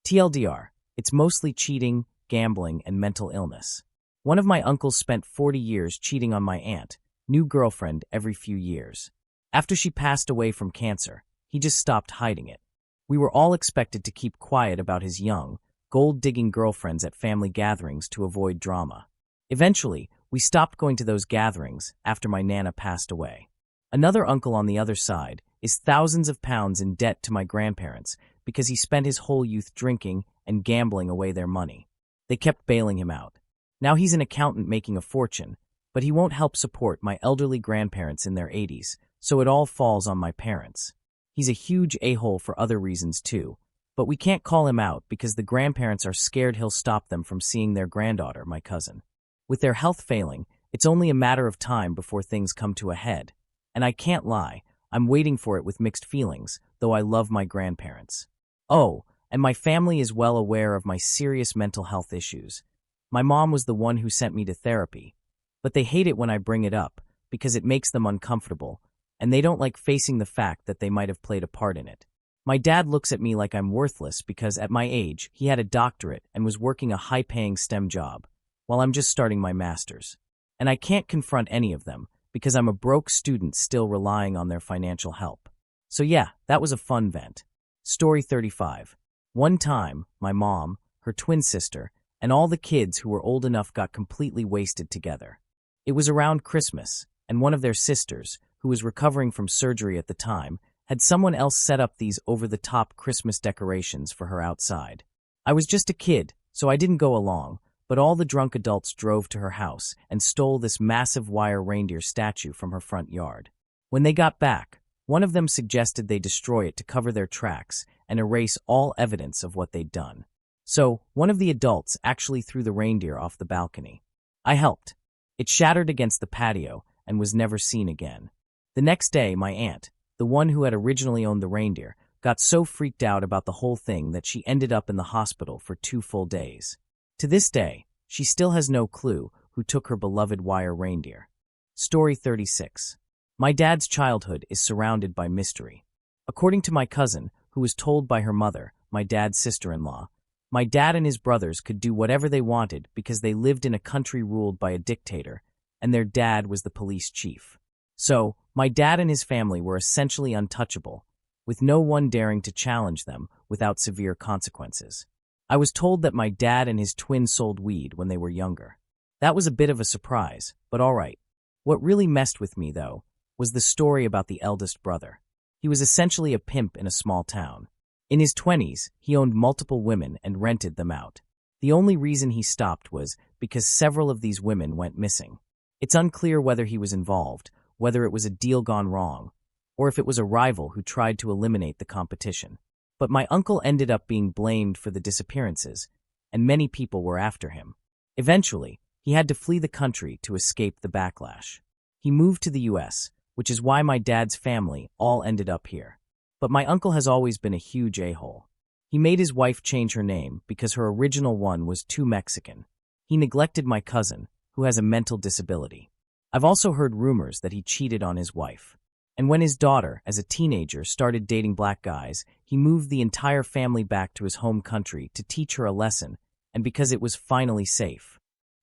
TLDR, it's mostly cheating, gambling, and mental illness. One of my uncles spent 40 years cheating on my aunt, new girlfriend every few years. After she passed away from cancer, he just stopped hiding it. We were all expected to keep quiet about his young, gold-digging girlfriends at family gatherings to avoid drama. Eventually, we stopped going to those gatherings after my Nana passed away. Another uncle on the other side is thousands of pounds in debt to my grandparents because he spent his whole youth drinking and gambling away their money. They kept bailing him out. Now he's an accountant making a fortune, but he won't help support my elderly grandparents in their 80s, so it all falls on my parents. He's a huge a-hole for other reasons too, but we can't call him out because the grandparents are scared he'll stop them from seeing their granddaughter, my cousin. With their health failing, it's only a matter of time before things come to a head. And I can't lie, I'm waiting for it with mixed feelings, though I love my grandparents. Oh, and my family is well aware of my serious mental health issues. My mom was the one who sent me to therapy, but they hate it when I bring it up because it makes them uncomfortable, and they don't like facing the fact that they might have played a part in it. My dad looks at me like I'm worthless because at my age, he had a doctorate and was working a high-paying STEM job, while I'm just starting my master's. And I can't confront any of them because I'm a broke student still relying on their financial help. So yeah, that was a fun vent. Story 35. One time, my mom, her twin sister, and all the kids who were old enough got completely wasted together. It was around Christmas, and one of their sisters, who was recovering from surgery at the time, had someone else set up these over-the-top Christmas decorations for her outside. I was just a kid, so I didn't go along, but all the drunk adults drove to her house and stole this massive wire reindeer statue from her front yard. When they got back, one of them suggested they destroy it to cover their tracks and erase all evidence of what they'd done. So, one of the adults actually threw the reindeer off the balcony. I helped. It shattered against the patio and was never seen again. The next day, my aunt, the one who had originally owned the reindeer, got so freaked out about the whole thing that she ended up in the hospital for 2 full days. To this day, she still has no clue who took her beloved wire reindeer. Story 36. My dad's childhood is surrounded by mystery. According to my cousin, who was told by her mother, my dad's sister-in-law, my dad and his brothers could do whatever they wanted because they lived in a country ruled by a dictator, and their dad was the police chief. So, my dad and his family were essentially untouchable, with no one daring to challenge them without severe consequences. I was told that my dad and his twin sold weed when they were younger. That was a bit of a surprise, but all right. What really messed with me, though, was the story about the eldest brother. He was essentially a pimp in a small town. In his 20s, he owned multiple women and rented them out. The only reason he stopped was because several of these women went missing. It's unclear whether he was involved, whether it was a deal gone wrong, or if it was a rival who tried to eliminate the competition. But my uncle ended up being blamed for the disappearances, and many people were after him. Eventually, he had to flee the country to escape the backlash. He moved to the US, which is why my dad's family all ended up here. But my uncle has always been a huge a-hole. He made his wife change her name because her original one was too Mexican. He neglected my cousin, who has a mental disability. I've also heard rumors that he cheated on his wife. And when his daughter, as a teenager, started dating black guys, he moved the entire family back to his home country to teach her a lesson, and because it was finally safe.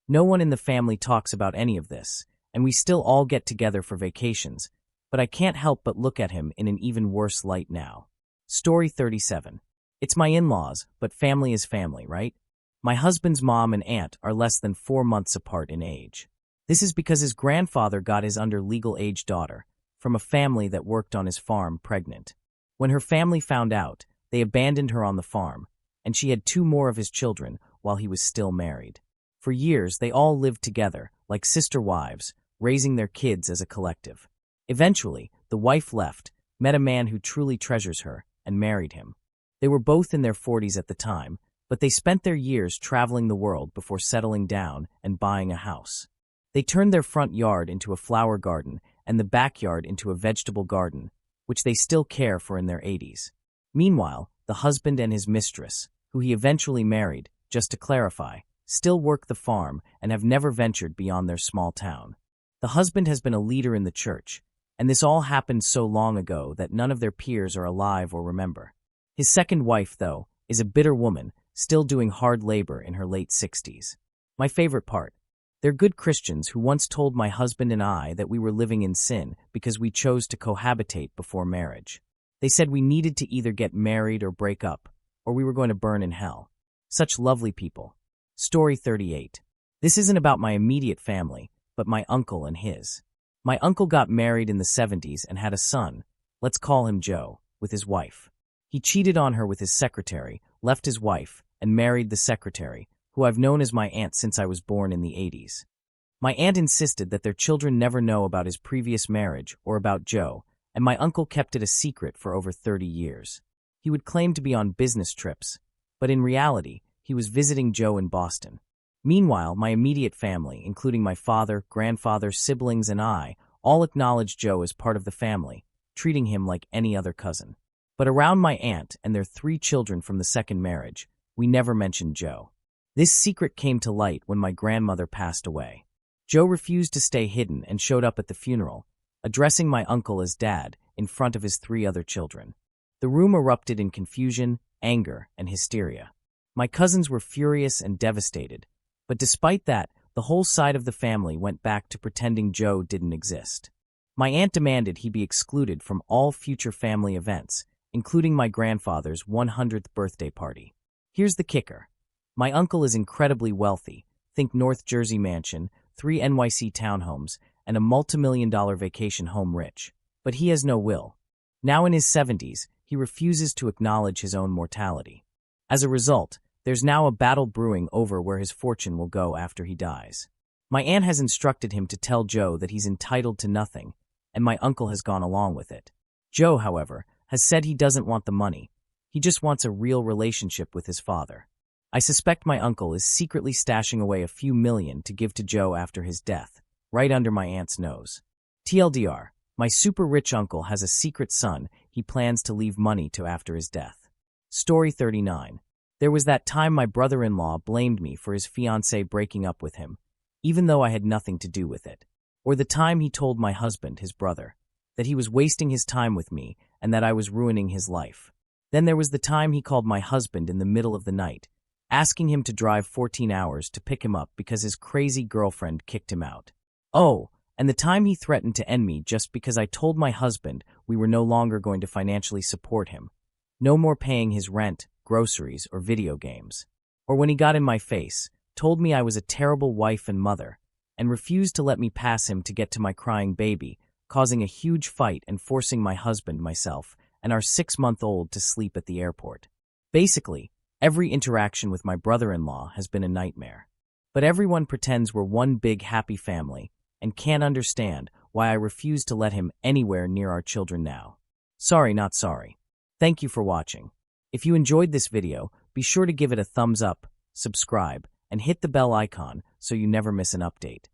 No one in the family talks about any of this, and we still all get together for vacations, but I can't help but look at him in an even worse light now. Story 37. It's my in-laws, but family is family, right? My husband's mom and aunt are less than 4 months apart in age. This is because his grandfather got his under legal age daughter from a family that worked on his farm pregnant. When her family found out, they abandoned her on the farm, and she had 2 more of his children while he was still married. For years, they all lived together, like sister wives, raising their kids as a collective. Eventually, the wife left, met a man who truly treasures her, and married him. They were both in their 40s at the time, but they spent their years traveling the world before settling down and buying a house. They turned their front yard into a flower garden and the backyard into a vegetable garden, which they still care for in their 80s. Meanwhile, the husband and his mistress, who he eventually married, just to clarify, still work the farm and have never ventured beyond their small town. The husband has been a leader in the church, and this all happened so long ago that none of their peers are alive or remember. His second wife, though, is a bitter woman, still doing hard labor in her late 60s. My favorite part. They're good Christians who once told my husband and I that we were living in sin because we chose to cohabitate before marriage. They said we needed to either get married or break up, or we were going to burn in hell. Such lovely people. Story 38. This isn't about my immediate family, but my uncle and his. My uncle got married in the 70s and had a son, let's call him Joe, with his wife. He cheated on her with his secretary, left his wife, and married the secretary, who I've known as my aunt since I was born in the 80s. My aunt insisted that their children never know about his previous marriage or about Joe, and my uncle kept it a secret for over 30 years. He would claim to be on business trips, but in reality, he was visiting Joe in Boston. Meanwhile, my immediate family, including my father, grandfather, siblings, and I, all acknowledged Joe as part of the family, treating him like any other cousin. But around my aunt and their 3 children from the second marriage, we never mentioned Joe. This secret came to light when my grandmother passed away. Joe refused to stay hidden and showed up at the funeral, addressing my uncle as Dad in front of his 3 other children. The room erupted in confusion, anger, and hysteria. My cousins were furious and devastated, but despite that, the whole side of the family went back to pretending Joe didn't exist. My aunt demanded he be excluded from all future family events, including my grandfather's 100th birthday party. Here's the kicker. My uncle is incredibly wealthy, think North Jersey mansion, 3 NYC townhomes, and a multimillion-dollar vacation home rich. But he has no will. Now in his 70s, he refuses to acknowledge his own mortality. As a result, there's now a battle brewing over where his fortune will go after he dies. My aunt has instructed him to tell Joe that he's entitled to nothing, and my uncle has gone along with it. Joe, however, has said he doesn't want the money. He just wants a real relationship with his father. I suspect my uncle is secretly stashing away a few million to give to Joe after his death, right under my aunt's nose. TLDR, my super rich uncle has a secret son he plans to leave money to after his death. Story 39. There was that time my brother-in-law blamed me for his fiancée breaking up with him, even though I had nothing to do with it. Or the time he told my husband, his brother, that he was wasting his time with me and that I was ruining his life. Then there was the time he called my husband in the middle of the night, asking him to drive 14 hours to pick him up because his crazy girlfriend kicked him out. Oh, and the time he threatened to end me just because I told my husband we were no longer going to financially support him. No more paying his rent, groceries, or video games. Or when he got in my face, told me I was a terrible wife and mother, and refused to let me pass him to get to my crying baby, causing a huge fight and forcing my husband, myself, and our 6-month-old to sleep at the airport. Basically, every interaction with my brother-in-law has been a nightmare. But everyone pretends we're one big happy family and can't understand why I refuse to let him anywhere near our children now. Sorry, not sorry. Thank you for watching. If you enjoyed this video, be sure to give it a thumbs up, subscribe, and hit the bell icon so you never miss an update.